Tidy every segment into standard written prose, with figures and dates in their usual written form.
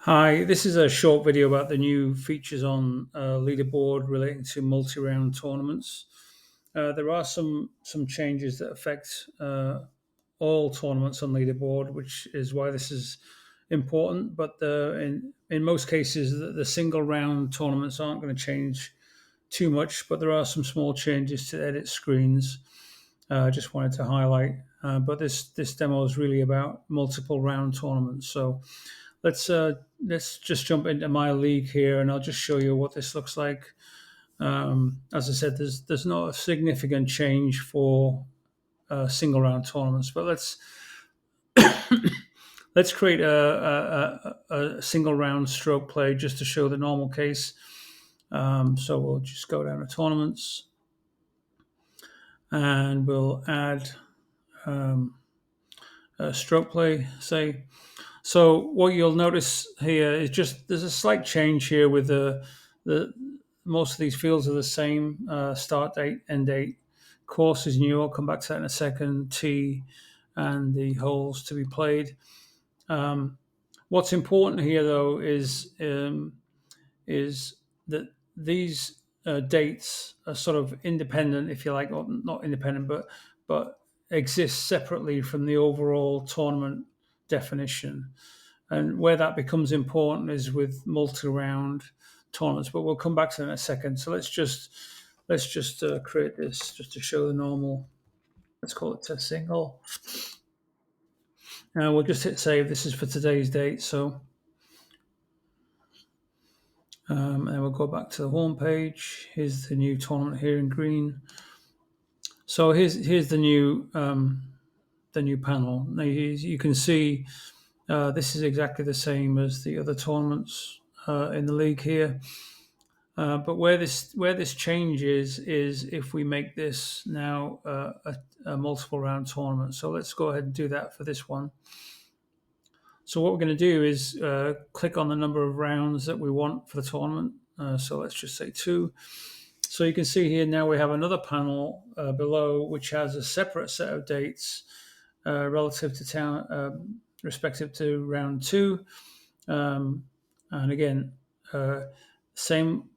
Hi, this is a short video about the new features on Leaderboard relating to multi-round tournaments. There are some changes that affect all tournaments on Leaderboard, which is why this is important. But in most cases, the single round tournaments aren't going to change too much. But there are some small changes to edit screens. I just wanted to highlight. But this demo is really about multiple round tournaments. So let's just jump into my league here, and I'll just show you what this looks like. As I said, there's not a significant change for single round tournaments, but let's create a single round stroke play just to show the normal case. So we'll just go down to tournaments, and we'll add a stroke play, say. So what you'll notice here is just there's a slight change here with the most of these fields are the same, start date, end date. Course is new. I'll come back to that in a second. Tee and the holes to be played. What's important here, though, is that these dates are sort of independent, if you like, or not independent, but exist separately from the overall tournament definition. And where that becomes important is with multi-round tournaments, but we'll come back to that in a second. So let's just create this just to show the normal. Let's call it test single. And we'll just hit save. This is for today's date. So and we'll go back to the home page. Here's the new tournament here in green. So here's the new panel. Now you can see this is exactly the same as the other tournaments in the league here. But where this changes is if we make this now a multiple round tournament. So let's go ahead and do that for this one. So what we're going to do is click on the number of rounds that we want for the tournament. So let's just say 2. So you can see here now we have another panel below which has a separate set of dates relative to respective to round 2. And again, same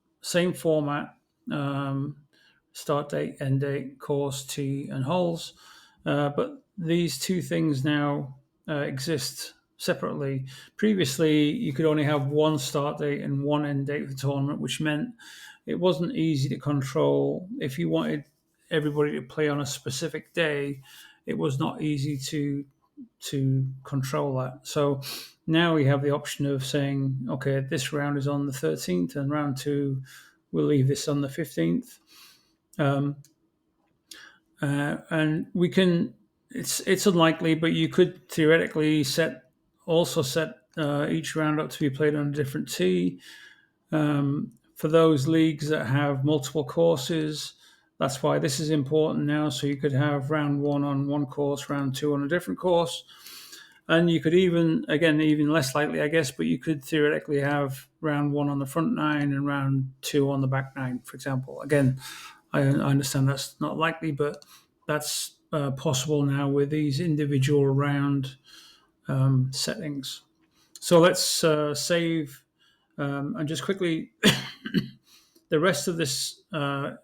format, start date, end date, course, tee, and holes. But these two things now exist separately. Previously, you could only have one start date and one end date for the tournament, which meant it wasn't easy to control. If you wanted everybody to play on a specific day, it was not easy to control that. So now we have the option of saying, okay, this round is on the 13th, and round 2 we'll leave this on the 15th. And we can. It's unlikely, but you could theoretically set each round up to be played on a different tee. For those leagues that have multiple courses, that's why this is important now. So you could have round 1 on one course, round 2 on a different course. And you could even less likely, I guess, but you could theoretically have round 1 on the front 9 and round 2 on the back 9, for example. Again, I understand that's not likely, but that's possible now with these individual round settings. So let's save and just quickly. The rest of this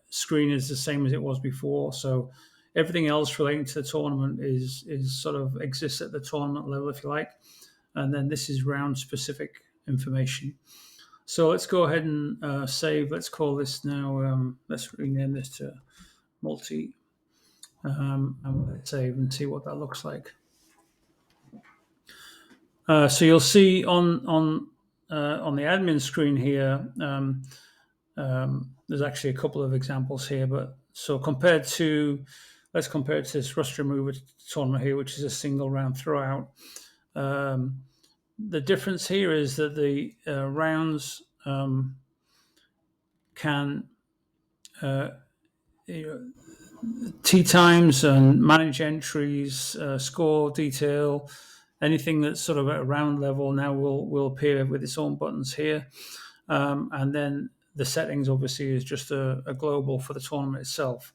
screen is the same as it was before. So everything else relating to the tournament is sort of exists at the tournament level, if you like. And then this is round specific information. So let's go ahead and save. Let's call this now, let's rename this to multi. And let's save and see what that looks like. So you'll see on the admin screen here, there's actually a couple of examples here, but so let's compare it to this rust remover tournament here, which is a single round throwout. The difference here is that the rounds can tee times and manage entries, score detail, anything that's sort of at a round level now will appear with its own buttons here, and then the settings obviously is just a global for the tournament itself.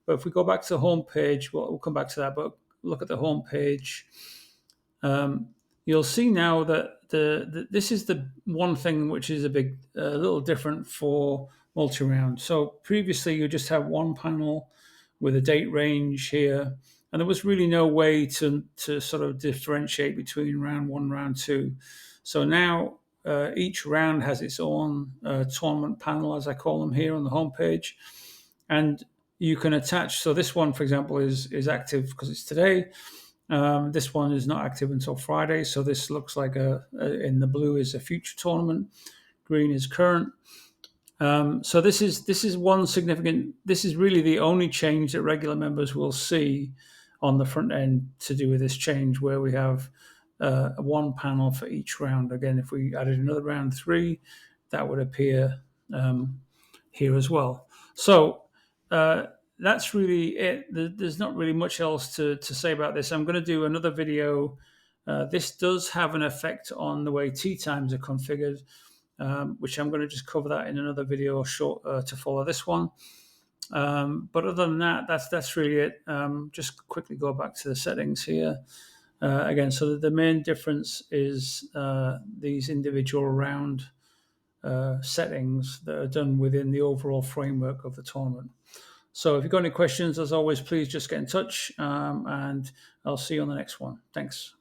But if we go back to the home page, we'll come back to that, but look at the home page. you'll see now that this is the one thing which is a little different for multi-round. So previously you just have one panel with a date range here, and there was really no way to sort of differentiate between round one, round two. So now each round has its own tournament panel, as I call them here on the homepage, and you can attach. So this one, for example, is active because it's today. This one is not active until Friday, so this looks like in the blue is a future tournament, green is current. So this is one significant. This is really the only change that regular members will see on the front end to do with this change, where we have one panel for each round. Again, if we added another round 3, that would appear here as well. So that's really it. There's not really much else to say about this. I'm going to do another video. This does have an effect on the way tea times are configured, which I'm going to just cover that in another video short to follow this one. But other than that, that's really it. Just quickly go back to the settings here. Again, so the main difference is these individual round settings that are done within the overall framework of the tournament. So if you've got any questions, as always, please just get in touch, and I'll see you on the next one. Thanks.